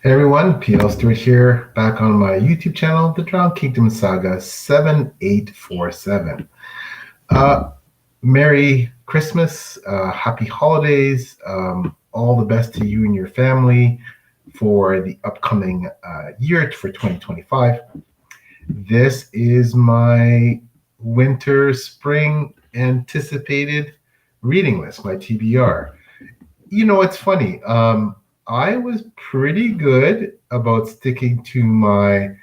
Hey everyone, PL Stewart here, back on my YouTube channel, The Drowned Kingdom Saga 7847. Uh, Merry Christmas, Happy Holidays, all the best to you and your family for the upcoming year for 2025. This is my winter spring anticipated reading list, my TBR. It's funny. I was pretty good about sticking to my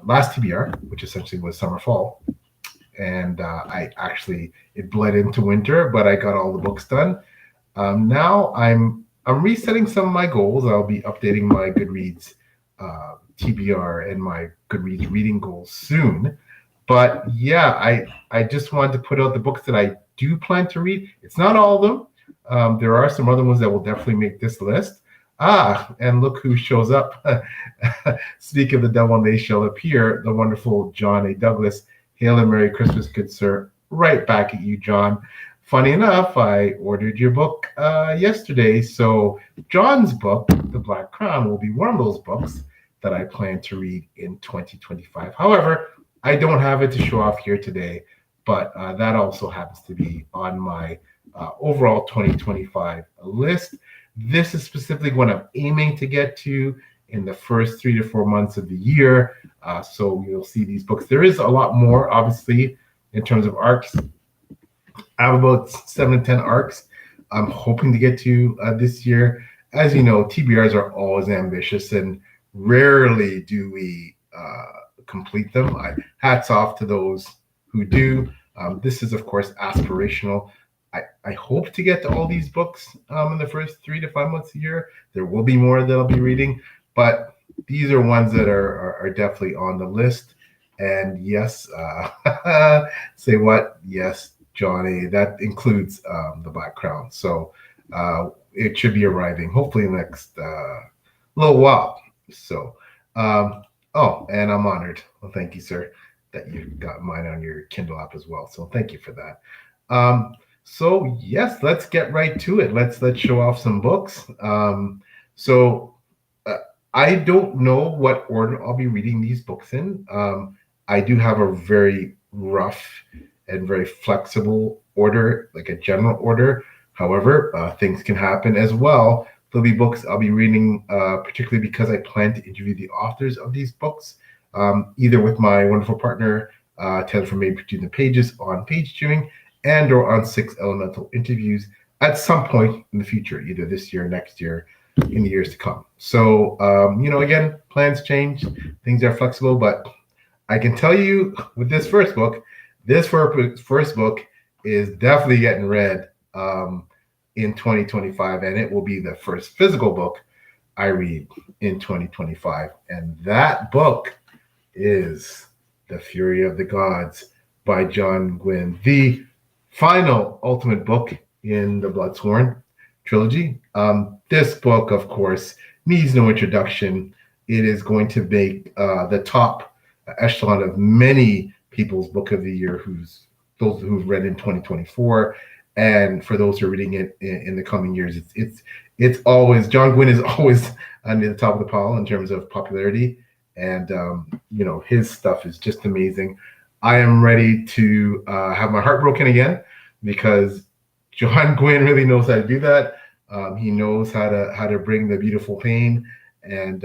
last TBR, which essentially was summer fall, and it bled into winter, but I got all the books done. Now I'm resetting some of my goals. I'll be updating my Goodreads TBR and my Goodreads reading goals soon. But yeah, I just wanted to put out the books that I do plan to read. It's not all of them. There are some other ones that will definitely make this list. And look who shows up. Speak of the devil, and they shall appear. The wonderful John A. Douglas. Hail and Merry Christmas, good sir. Right back at you, John. Funny enough, I ordered your book yesterday. So John's book, The Black Crown, will be one of those books that I plan to read in 2025. However, I don't have it to show off here today, but that also happens to be on my overall 2025 list. This is specifically what I'm aiming to get to in the first 3 to 4 months of the year. So you'll see these books. There is a lot more, obviously, in terms of arcs. I have about 7 to 10 arcs I'm hoping to get to this year. As you know, TBRs are always ambitious, and rarely do we complete them. Hats off to those who do. This is, of course, aspirational. I hope to get to all these books in the first 3 to 5 months of the year. There will be more that I'll be reading, but these are ones that are definitely on the list. And yes, say what? Yes, Johnny, that includes The Black Crown. So it should be arriving hopefully in the next little while. So, and I'm honored. Well, thank you, sir, that you got mine on your Kindle app as well. So thank you for that. So yes, let's get right to it. Let's show off some books. I don't know what order I'll be reading these books in. I do have a very rough and very flexible order, like a general order. However, things can happen as well. There'll be books I'll be reading, particularly because I plan to interview the authors of these books, either with my wonderful partner, Taylor from Made Between the Pages on Page Chewing, and or on 6 Elemental Interviews at some point in the future, either this year, next year, in the years to come. So, again, plans change, things are flexible, but I can tell you with this first book is definitely getting read in 2025, and it will be the first physical book I read in 2025. And that book is The Fury of the Gods by John Gwynne, the final ultimate book in the Bloodsworn trilogy. This book, of course, needs no introduction. It is going to make the top echelon of many people's book of the year, those who've read in 2024, and for those who are reading it in the coming years. It's always, John Gwynne is always near the top of the pile in terms of popularity, and his stuff is just amazing. I am ready to have my heart broken again, because John Gwynne really knows how to do that. He knows how to bring the beautiful pain and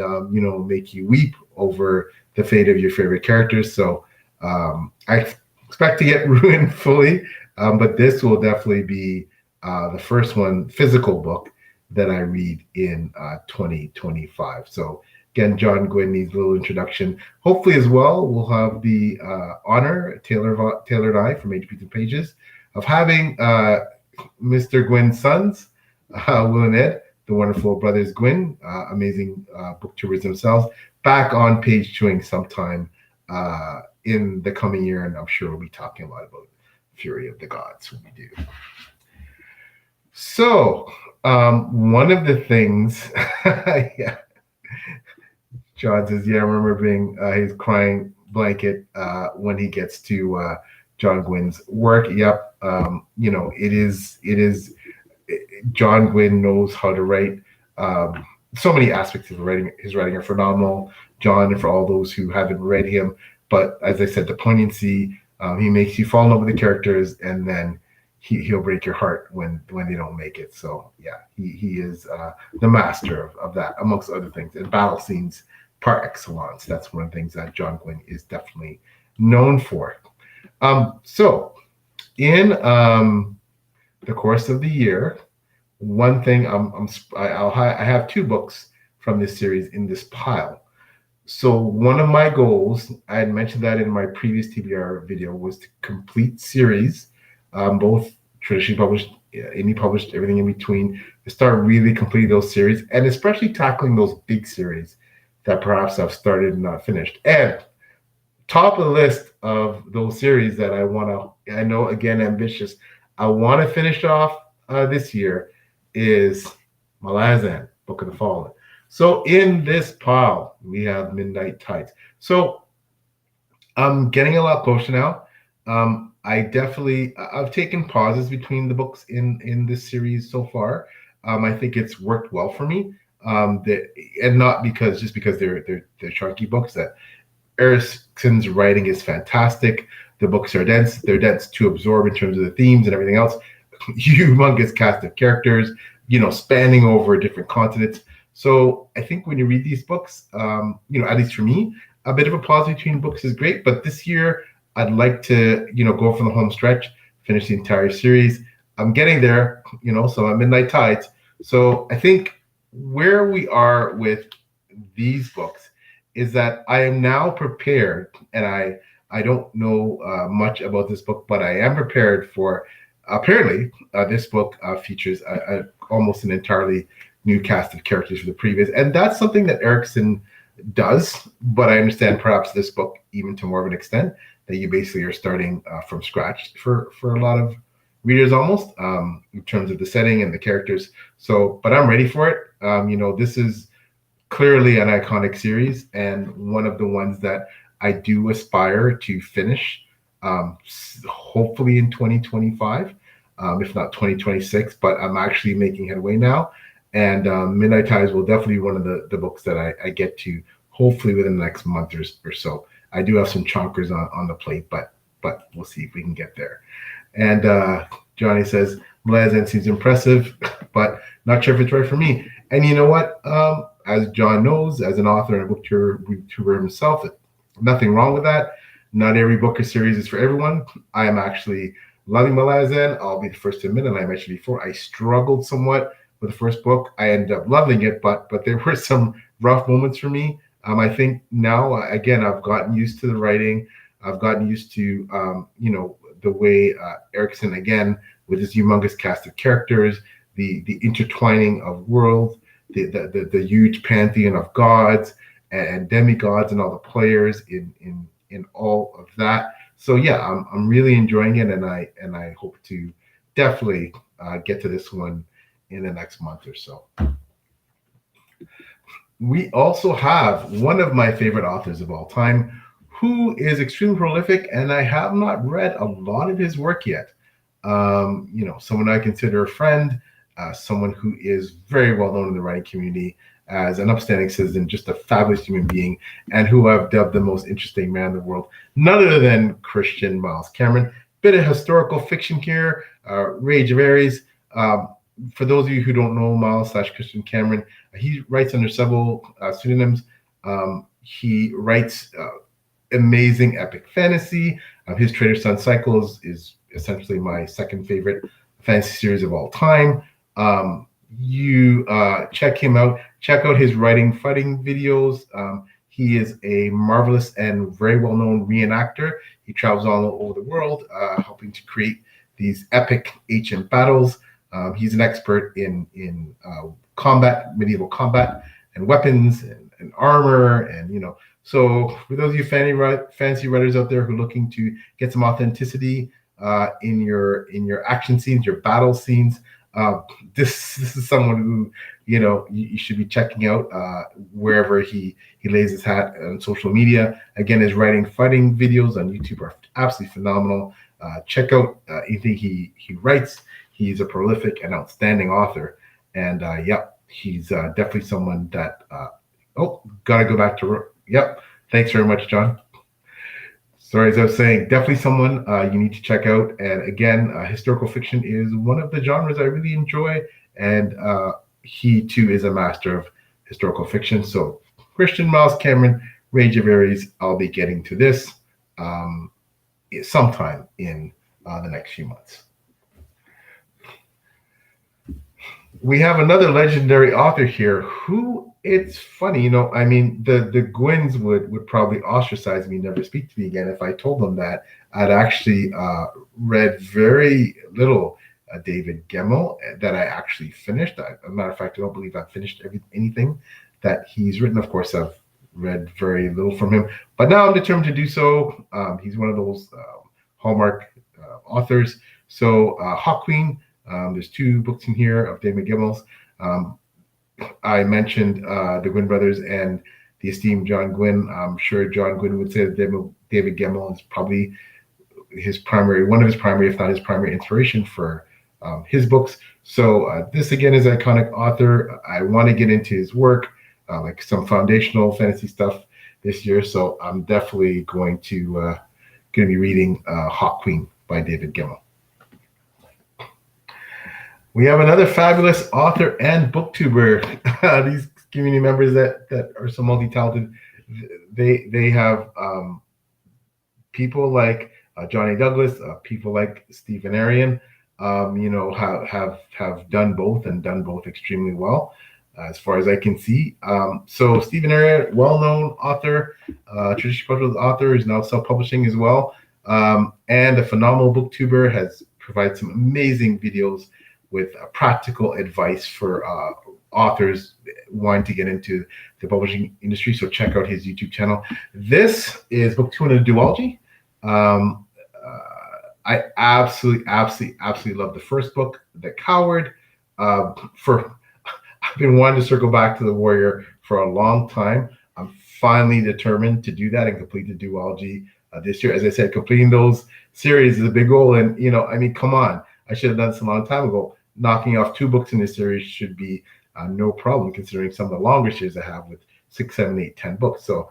make you weep over the fate of your favorite characters. So I expect to get ruined fully, but this will definitely be the first physical book that I read in 2025. So again, John Gwynne needs a little introduction. Hopefully as well, we'll have the honor, Taylor and I from Made Between the Pages, of having Mr. Gwynne's sons, Will and Ed, the wonderful brothers Gwynne, amazing booktubers themselves, back on Page Chewing sometime in the coming year, and I'm sure we'll be talking a lot about Fury of the Gods when we do. So, one of the things, yeah, John says, yeah, I remember being his crying blanket when he gets to John Gwynne's work. Yep, it is. John Gwynne knows how to write so many aspects of his writing are phenomenal, John, and for all those who haven't read him. But as I said, the poignancy, he makes you fall in love with the characters, and then he'll break your heart when they don't make it. So yeah, he is the master of that, amongst other things. And battle scenes par excellence. That's one of the things that John Gwynne is definitely known for. So in the course of the year, one thing I have two books from this series in this pile. So one of my goals, I had mentioned that in my previous TBR video, was to complete series, both traditionally published, indie published, everything in between, to start really completing those series, and especially tackling those big series that perhaps I've started and not finished. And top of the list of those series that I know, again, ambitious, I want to finish off this year is Malazan, Book of the Fallen. So in this pile, we have Midnight Tides. So I'm getting a lot closer now. I've taken pauses between the books in this series so far. I think it's worked well for me. And not because they're chunky books. That Erickson's writing is fantastic. The books are dense. They're dense to absorb in terms of the themes and everything else. Humongous cast of characters, spanning over different continents. So I think when you read these books, at least for me, a bit of a pause between books is great. But this year, I'd like to, go from the home stretch, finish the entire series. I'm getting there, so I'm Midnight Tides. So I think where we are with these books is that I am now prepared, and I don't know much about this book, but I am prepared for, apparently, this book features almost an entirely new cast of characters for the previous, and that's something that Erickson does, but I understand perhaps this book even to more of an extent, that you basically are starting from scratch for a lot of readers almost, in terms of the setting and the characters. So, but I'm ready for it. This is clearly an iconic series, and one of the ones that I do aspire to finish, hopefully in 2025, if not 2026, but I'm actually making headway now. And Midnight Tides will definitely be one of the books that I get to hopefully within the next month or so. I do have some chonkers on the plate, but we'll see if we can get there. And Johnny says, Malazan seems impressive, but not sure if it's right for me. And you know what? As John knows, as an author and a booktuber himself, nothing wrong with that. Not every book or series is for everyone. I am actually loving Malazan. I'll be the first to admit, and I mentioned before, I struggled somewhat with the first book. I ended up loving it, but there were some rough moments for me. I think now, again, I've gotten used to the writing. I've gotten used to, the way Erickson, again, with his humongous cast of characters, the intertwining of worlds, the huge pantheon of gods and demigods and all the players in all of that. So yeah, I'm really enjoying it, and I hope to definitely get to this one in the next month or so. We also have one of my favorite authors of all time, who is extremely prolific, and I have not read a lot of his work yet. Someone I consider a friend, someone who is very well known in the writing community as an upstanding citizen, just a fabulous human being, and who I've dubbed the most interesting man in the world, none other than Christian Miles Cameron. Bit of historical fiction here, Rage of Ares. For those of you who don't know Miles / Christian Cameron, he writes under several pseudonyms. He writes amazing epic fantasy. His Traitor's Son Cycles is essentially my second favorite fantasy series of all time. You check him out. Check out his fighting videos. He is a marvelous and very well-known reenactor. He travels all over the world, helping to create these epic ancient battles. He's an expert in combat, medieval combat, and weapons and armor, and So for those of you fantasy writers out there who are looking to get some authenticity in your action scenes, your battle scenes, this is someone who you should be checking out wherever he lays his hat on social media. Again, his fighting videos on YouTube are absolutely phenomenal. Check out anything he writes. He's a prolific and outstanding author, and he's definitely someone that. Gotta go back to. Yep. Thanks very much, John. Sorry, as I was saying, definitely someone you need to check out. And again, historical fiction is one of the genres I really enjoy, and he too is a master of historical fiction. So, Christian Miles Cameron, Rage of Aries. I'll be getting to this um, sometime in the next few months. We have another legendary author here who, it's funny, I mean, the Gwynns would probably ostracize me, never speak to me again if I told them that I'd actually read very little David Gemmell that I actually finished. As a matter of fact, I don't believe I've finished anything that he's written. Of course, I've read very little from him, but now I'm determined to do so. He's one of those Hallmark authors. So Hawkqueen. There's 2 books in here of David Gemmell's. I mentioned the Gwynn brothers and the esteemed John Gwynn. I'm sure John Gwynn would say that David Gemmell is probably one of his primary, if not his primary inspiration for his books. So this again is an iconic author. I want to get into his work, like some foundational fantasy stuff this year. So I'm definitely going to be reading Hawkqueen by David Gemmell. We have another fabulous author and booktuber. These community members that are so multi-talented, they have people like Johnny Douglas, people like Stephen Arion, have done both and done both extremely well, as far as I can see. So Stephen Arion, well-known author, traditional cultural author, is now self-publishing as well, and a phenomenal booktuber, has provided some amazing videos with practical advice for authors wanting to get into the publishing industry. So check out his YouTube channel. This is book 2 in a duology. I absolutely love the first book, The Coward. I've been wanting to circle back to The Warrior for a long time. I'm finally determined to do that and complete the duology this year. As I said, completing those series is a big goal. And, I mean, come on. I should have done this a long time ago. Knocking off 2 books in this series should be no problem, considering some of the longer series I have with 6, 7, 8, 10 books. So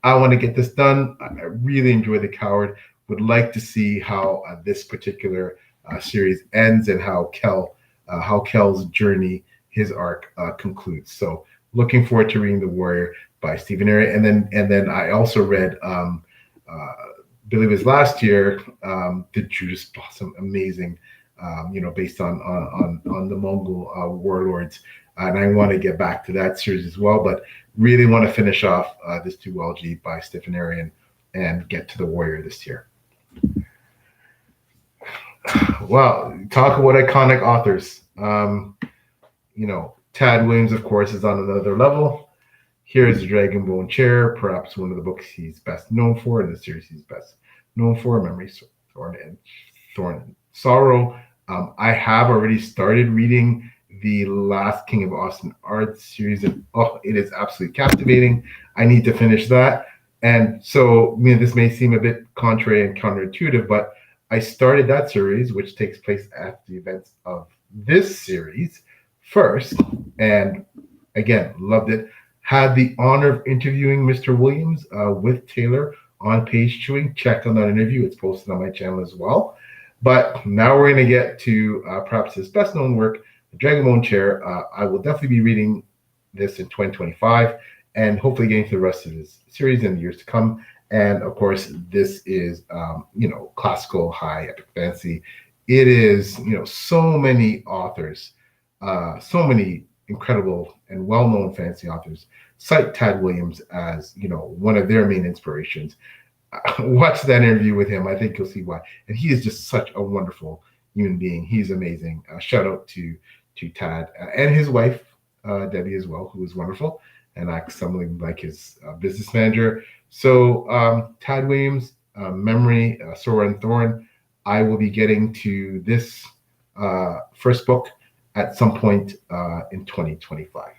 I want to get this done. I really enjoy The Coward. Would like to see how this particular series ends and how Kel's journey, his arc, concludes. So looking forward to reading The Warrior by Stephen Arion. And then I also read, I believe it was last year, The Judas Blossom, amazing. Based on the Mongol warlords, and I want to get back to that series as well. But really want to finish off this duology by Stephen Arion and get to The Warrior this year. Well, talk about iconic authors. Tad Williams, of course, is on another level. Here's The Dragonbone Chair, perhaps one of the books he's best known for, in the series he's best known for, Memory, Thorn, and Sorrow. I have already started reading the Last King of Austin Art series, and it is absolutely captivating. I need to finish that. And so, this may seem a bit contrary and counterintuitive, but I started that series, which takes place after the events of this series first, and again, loved it. Had the honor of interviewing Mr. Williams with Taylor on Page Chewing. Check on that interview. It's posted on my channel as well. But now we're going to get to perhaps his best known work, The Dragonbone Chair. I will definitely be reading this in 2025 and hopefully getting to the rest of his series in the years to come. And of course, this is, classical high epic fantasy. It is, so many authors, so many incredible and well-known fantasy authors cite Tad Williams as, one of their main inspirations. Watch that interview with him. I think you'll see why. And he is just such a wonderful human being. He's amazing. Shout out to Tad and his wife, Debbie, as well, who is wonderful and acts something like his business manager. So Tad Williams, Memory, Sora and Thorn. I will be getting to this first book at some point in 2025.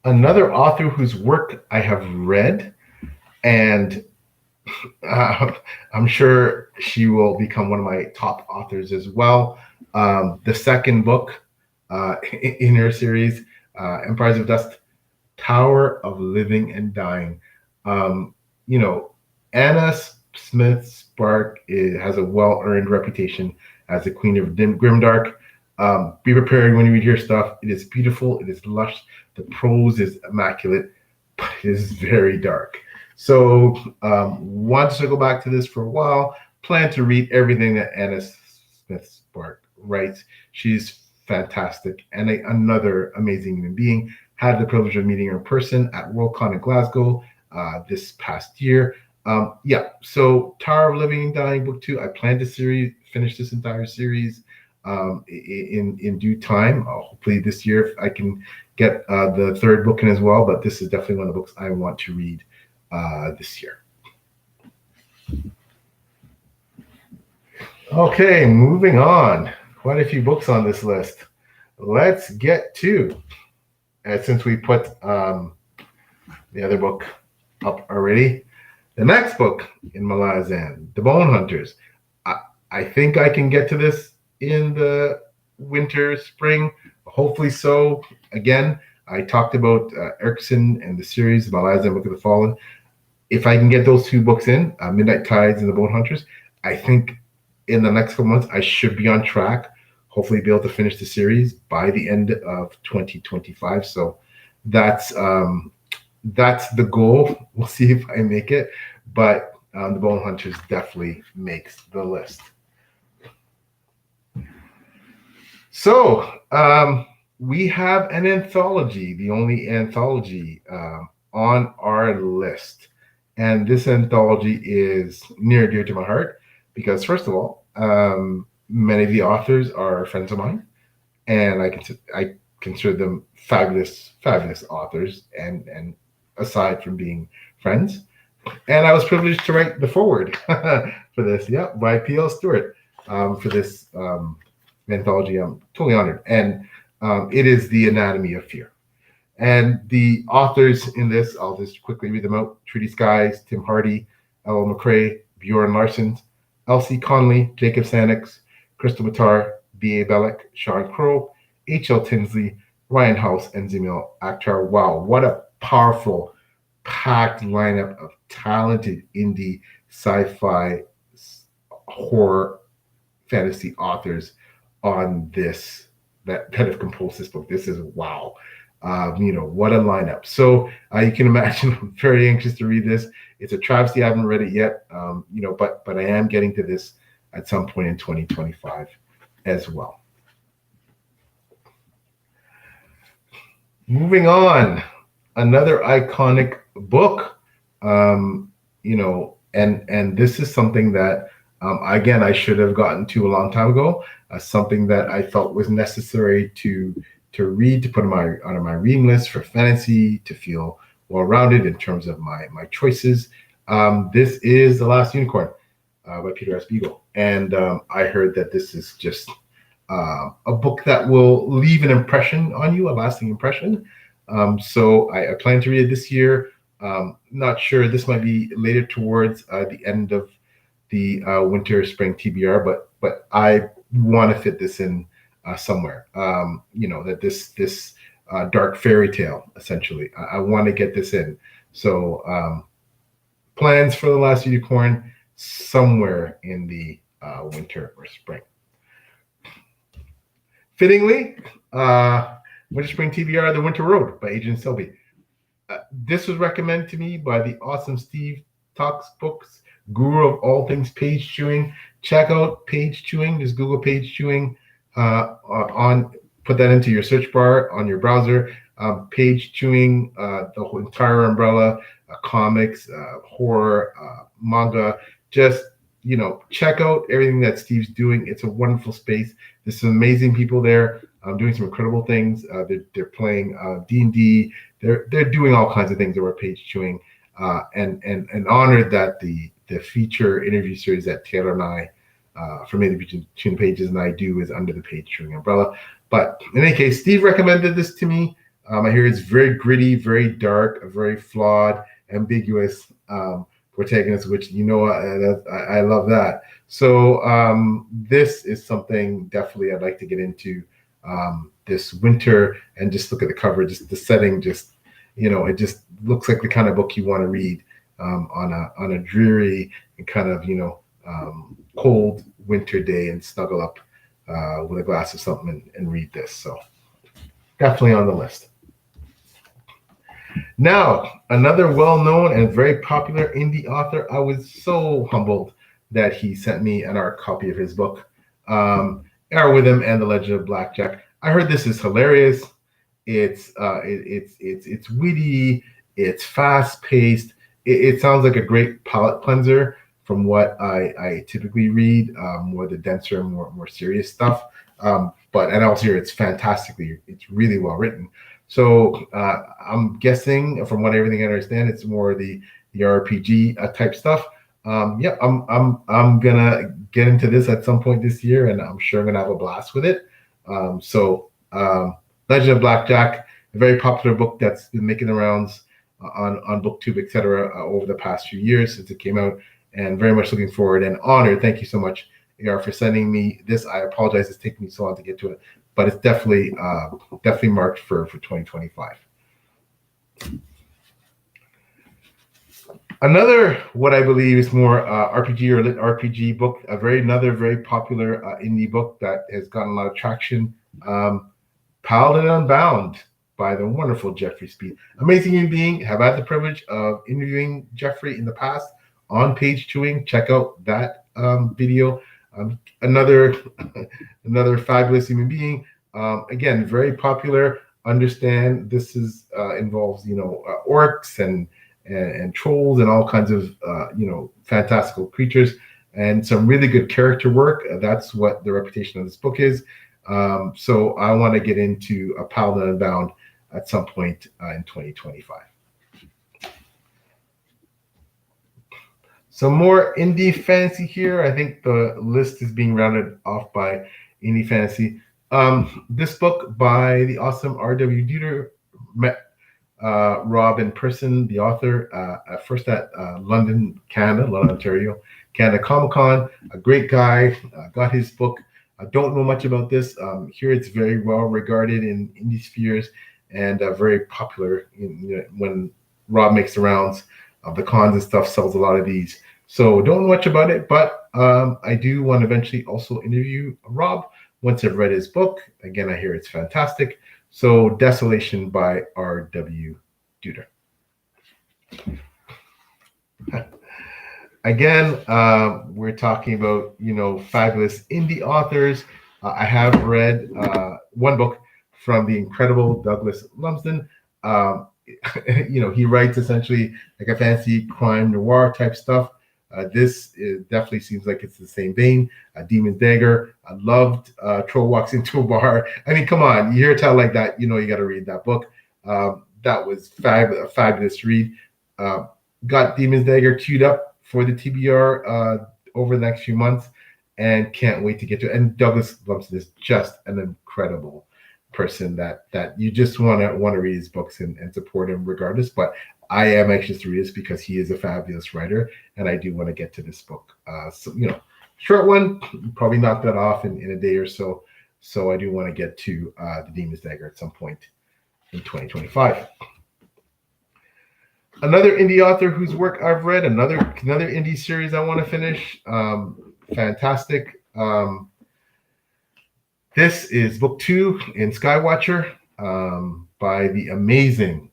Another author whose work I have read, and I'm sure she will become one of my top authors as well. The second book in her series, Empires of Dust, Tower of Living and Dying. Um, you know, Anna Smith Spark has a well-earned reputation as the Queen of Grimdark. Be prepared when you read her stuff. It is beautiful. It is lush. The prose is immaculate, but it is very dark. So, want to circle back to this for a while. Plan to read everything that Anna Smith Spark writes. She's fantastic and another amazing human being. Had the privilege of meeting her in person at Worldcon in Glasgow this past year. Yeah, so Tower of Living and Dying Book 2. I plan to finish this entire series in due time. Hopefully this year if I can get the third book in as well. But this is definitely one of the books I want to read this year. Okay, moving on. Quite a few books on this list. Let's get to, since we put the other book up already, the next book in Malazan, The Bone Hunters. I think I can get to this in the winter, spring. Hopefully so. Again, I talked about Erikson and the series, the Malazan Book of the Fallen. If I can get those two books in, Midnight Tides and The Bone Hunters, I think in the next couple months I should be on track. Hopefully be able to finish the series by the end of 2025. So that's the goal. We'll see if I make it, but The Bone Hunters definitely makes the list. So we have an anthology, the only anthology on our list. And this anthology is near and dear to my heart because, first of all, many of the authors are friends of mine, and I consider them fabulous authors, and aside from being friends. And I was privileged to write the foreword for this, by P.L. Stewart for this anthology. I'm totally honored. And it is The Anatomy of Fear. And the authors in this, I'll just quickly read them out. Trudy Skies, Tim Hardy, Ella McRae, Bjorn Larson, Elsie Conley, Jacob Sanix, Crystal Matar, B.A. Bellick, Sean Crow, H.L. Tinsley, Ryan House, and Zemil Akhtar. Wow, what a powerful, packed lineup of talented indie sci-fi horror fantasy authors on this that have composed this book. This is wow. What a lineup. So you can imagine I'm very anxious to read this. It's a travesty I haven't read it yet, but I am getting to this at some point in 2025 as well. Moving on, another iconic book, and this is something that, again, I should have gotten to a long time ago, something that I felt was necessary to read, to put on my reading list for fantasy, to feel well-rounded in terms of my choices. This is The Last Unicorn by Peter S. Beagle. And I heard that this is just a book that will leave an impression on you, a lasting impression. So I plan to read it this year. Not sure, this might be later towards the end of the winter, spring TBR, but I want to fit this in somewhere. That this dark fairy tale, essentially. I want to get this in. So plans for The Last Unicorn somewhere in the winter or spring. Fittingly, Winter Spring TBR, The Winter Road by Adrian Selby. This was recommended to me by the awesome Steve Talks Books, guru of all things page chewing. Check out Page Chewing. Just Google Page Chewing put that into your search bar on your browser. Page Chewing, the whole entire umbrella, comics, horror, manga. Just check out everything that Steve's doing. It's a wonderful space. There's some amazing people there doing some incredible things. They're playing D&D. They're doing all kinds of things over Page Chewing, and honored that the feature interview series that Taylor and I from Between the Pages and I do is under the Page Chewing umbrella. But in any case, Steve recommended this to me. I hear it's very gritty, very dark, very flawed, ambiguous, protagonist, which I love that. So this is something definitely I'd like to get into this winter and just look at the cover, just the setting, just it just looks like the kind of book you want to read on a dreary and kind of cold winter day and snuggle up with a glass of something and read this. So definitely on the list. Now, another well-known and very popular indie author. I was so humbled that he sent me an art copy of his book, Erwiddim and the Legend of Blackjack. I heard this is hilarious. It's witty. It's fast-paced. It sounds like a great palate cleanser from what I typically read, more the denser, more serious stuff. And also here it's fantastically, it's really well written. So I'm guessing from what everything I understand, it's more the RPG type stuff. Yeah, I'm gonna get into this at some point this year, and I'm sure I'm gonna have a blast with it. Legend of Blackjack, a very popular book that's been making the rounds on BookTube, etc., over the past few years since it came out, and very much looking forward and honored. Thank you so much, AR, for sending me this. I apologize it's taking me so long to get to it, but it's definitely marked for 2025. Another, what I believe is more RPG or lit RPG book, another very popular indie book that has gotten a lot of traction, Paladin Unbound by the wonderful Jeffrey Speed. Amazing human being. Have had the privilege of interviewing Jeffrey in the past on Page Chewing. Check out that video. Another fabulous human being. Again, very popular. Understand this is involves orcs and trolls and all kinds of fantastical creatures and some really good character work. That's what the reputation of this book is. So I want to get into a Paladin Unbound at some point in 2025. Some more indie fantasy here. I think the list is being rounded off by indie fantasy. This book by the awesome R.W. Deuter, met Rob in person, the author, first at London, Ontario, Canada Comic-Con. A great guy, got his book. I don't know much about this. Here it's very well regarded in indie spheres and very popular when Rob makes the rounds of the cons and stuff, sells a lot of these. So don't know much about it, but I do want to eventually also interview Rob once I've read his book. Again, I hear it's fantastic. So Desolation by R.W. Deuter. Again, we're talking about, fabulous indie authors. I have read one book from the incredible Douglas Lumsden. He writes essentially like a fancy crime noir type stuff. This definitely seems like it's the same vein. Demon's Dagger. I loved Troll Walks into a Bar. I mean, come on, you hear a tale like that, you got to read that book. That was a fabulous read. Got Demon's Dagger queued up for the TBR over the next few months, and can't wait to get to it. And Douglas Lumsden is just an incredible person that you just want to read his books and support him regardless. But I am anxious to read this because he is a fabulous writer, and I do want to get to this book. Short one, probably knock that off in a day or so. So I do want to get to the Demon's Dagger at some point in 2025. Another indie author whose work I've read, another indie series I want to finish. Fantastic. This is book 2 in Skywatcher by the amazing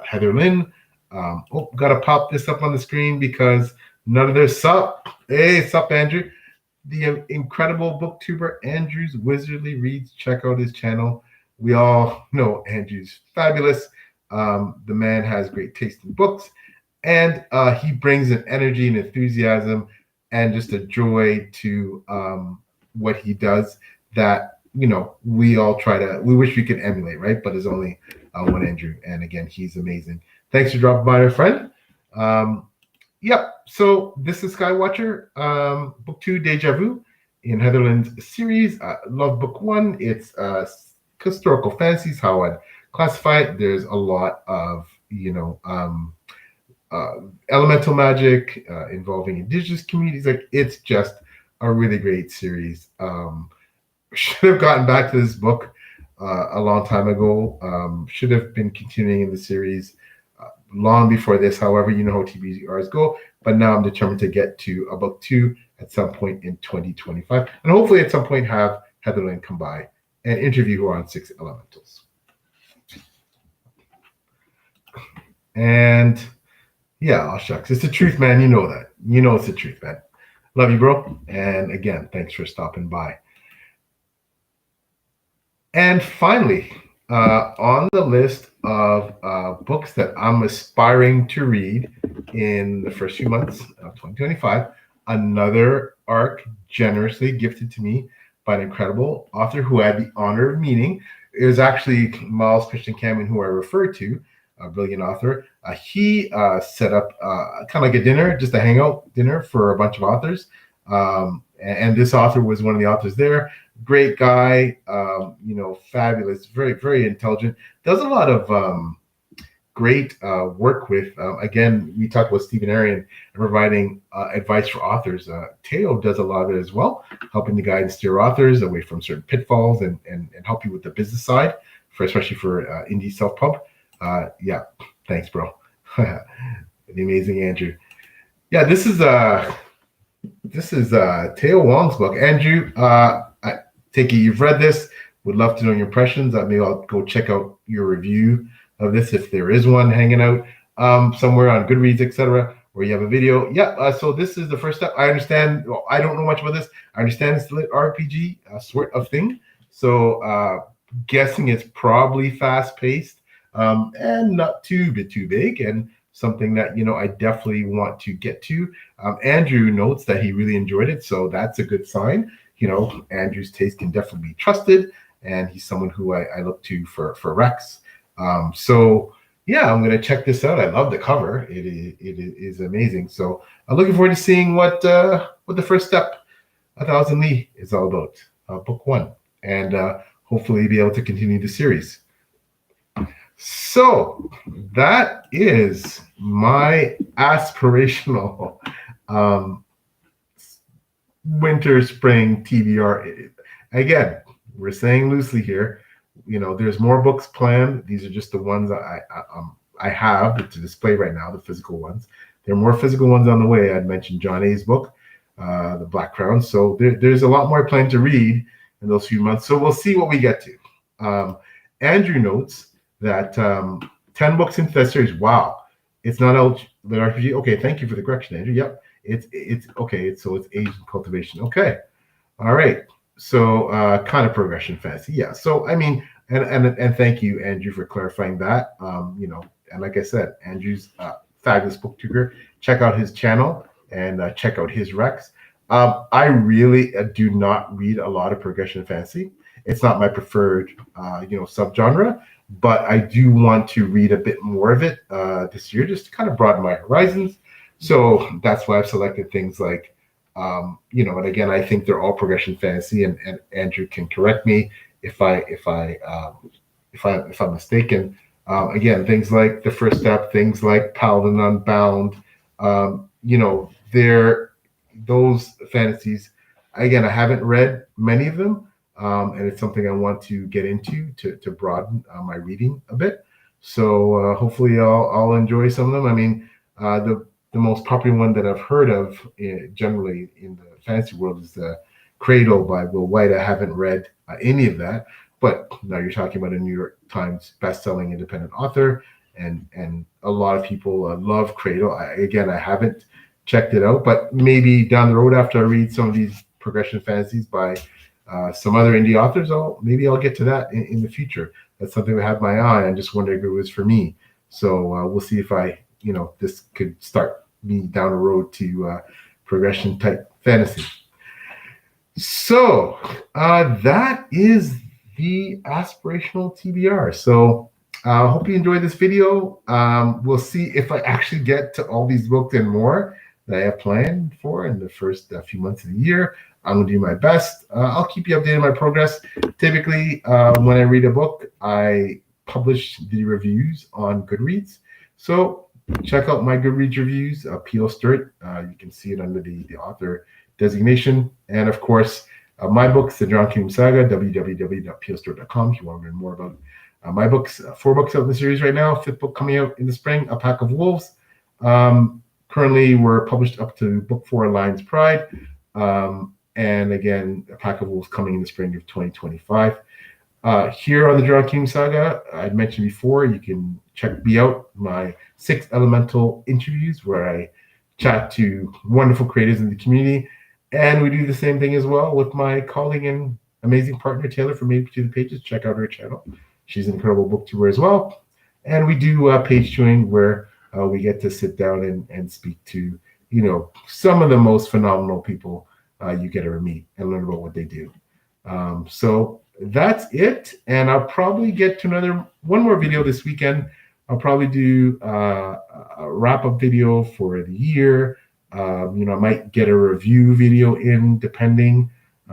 Heather Lynn. Gotta pop this up on the screen because none of this sup. Hey, sup, Andrew. The incredible booktuber Andrew's Wizardly Reads. Check out his channel. We all know Andrew's fabulous. The man has great taste in books, and he brings an energy and enthusiasm and just a joy to what he does that we all we wish we could emulate, right? But there's only one Andrew, and again, he's amazing. Thanks for dropping by, my friend. So this is Skywatcher, book 2, Deja Vu, in Heather Lynn's series. I love book 1. It's historical fantasy is how I'd classify it. There's a lot of elemental magic involving indigenous communities. Like, it's just a really great series. Should have gotten back to this book a long time ago. Should have been continuing in the series long before this. However, you know how TBRs go. But now I'm determined to get to a book 2 at some point in 2025, and hopefully at some point have Heather Lynn come by and interview her on 6 Elementals. And yeah, oh shucks, it's the truth, man. You know that. You know it's the truth, man. Love you, bro. And again, thanks for stopping by. And finally, on the list of books that I'm aspiring to read in the first few months of 2025, another ARC generously gifted to me by an incredible author who I had the honor of meeting. It was actually Miles Christian Cameron, who I referred to, a brilliant author. He set up kind of like a dinner, just a hangout dinner for a bunch of authors. And this author was one of the authors there. Great guy, fabulous, very, very intelligent. Does a lot of great work with, again, we talked about Stephen Arion and providing advice for authors. Teo does a lot of it as well, helping to guide and steer authors away from certain pitfalls and help you with the business side, especially for indie self-pub. Yeah, thanks, bro. The amazing Andrew. Yeah, this is Teo Wong's book. Andrew, I take it you've read this. Would love to know your impressions. Maybe I'll go check out your review of this if there is one hanging out somewhere on Goodreads, etc., where you have a video. Yeah, so this is the first step. I understand. Well, I don't know much about this. I understand it's a lit RPG sort of thing. So guessing it's probably fast-paced and not too big, and something that I definitely want to get to. Andrew notes that he really enjoyed it, so that's a good sign. Andrew's taste can definitely be trusted, and he's someone who I look to for recs. So yeah, I'm gonna check this out. I love the cover; it is amazing. So I'm looking forward to seeing what the first step, 1,000 Li, is all about. Book 1, and hopefully be able to continue the series. So that is my aspirational winter, spring TBR. Again, we're saying loosely here, there's more books planned. These are just the ones I have to display right now, the physical ones. There are more physical ones on the way. I'd mentioned John A.'s book, The Black Crown. So there's a lot more planned to read in those few months. So we'll see what we get to. Andrew notes that 10 books into that series. Wow, it's not the RPG. Okay, thank you for the correction, Andrew. Yep, it's okay. So it's Asian cultivation. Okay, all right. So kind of progression fantasy. Yeah. So I mean, and thank you, Andrew, for clarifying that. And like I said, Andrew's fabulous booktuber. Check out his channel and check out his recs. I really do not read a lot of progression fantasy. It's not my preferred, subgenre. But I do want to read a bit more of it this year, just to kind of broaden my horizons. So that's why I've selected things like, and again, I think they're all progression fantasy, and Andrew can correct me if I'm mistaken. Again, things like The First Step, things like Paladin Unbound, they're those fantasies. Again, I haven't read many of them. And it's something I want to get into to broaden my reading a bit. So hopefully I'll enjoy some of them. I mean, the most popular one that I've heard of generally in the fantasy world is the Cradle by Will White. I haven't read any of that, but now you're talking about a New York Times best-selling independent author, and a lot of people love Cradle. I haven't checked it out, but maybe down the road after I read some of these progression fantasies by some other indie authors, I'll get to that in the future. That's something I have my eye on. Just wondering if it was for me. So we'll see if this could start me down the road to progression type fantasy. So that is the aspirational TBR. So I hope you enjoyed this video. We'll see if I actually get to all these books and more that I have planned for in the first few months of the year. I'm going to do my best. I'll keep you updated on my progress. Typically, when I read a book, I publish the reviews on Goodreads. So check out my Goodreads reviews, P.O. Stewart. You can see it under the author designation. And of course, my books, The John Kingdom Saga, www.poststewart.com if you want to learn more about my books. 4 books out in the series right now. 5th book coming out in the spring, A Pack of Wolves. Currently, we're published up to book 4, Lion's Pride. And again, A Pack of Wolves coming in the spring of 2025. Here on the John Kingdom Saga, I mentioned before, you can check me out, my 6 Elemental interviews, where I chat to wonderful creators in the community. And we do the same thing as well with my colleague and amazing partner, Taylor from Maybe to the Pages. Check out her channel. She's an incredible booktuber as well. And we do page tuning, where we get to sit down and speak to, some of the most phenomenal people you get to meet and learn about what they do. So that's it. And I'll probably get to one more video this weekend. I'll probably do a wrap-up video for the year. I might get a review video in, depending.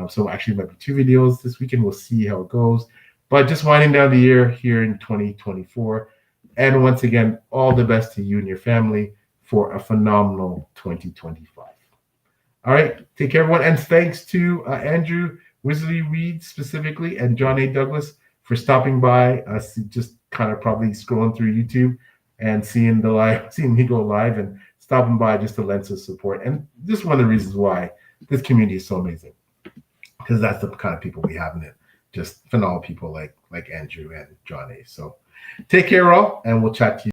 So actually, it might be 2 videos this weekend. We'll see how it goes. But just winding down the year here in 2024. And once again, all the best to you and your family for a phenomenal 2025. All right, take care, everyone. And thanks to Andrew Wisley Reed specifically and John A. Douglas for stopping by. Just kind of probably scrolling through YouTube and seeing me go live and stopping by just to lend some support. And this is one of the reasons why this community is so amazing, because that's the kind of people we have in it. Just phenomenal people like Andrew and John A. So take care, all, and we'll chat to you.